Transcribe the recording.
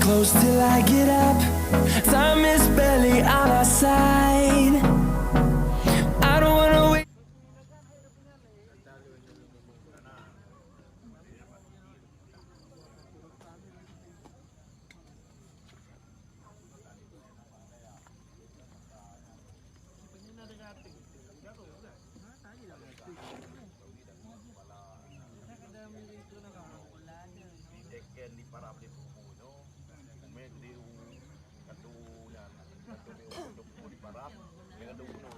close till I get up. Time is barely on our side. I don't wanna wait. Di para beli puno, may di katulan, katulan di para, may katulan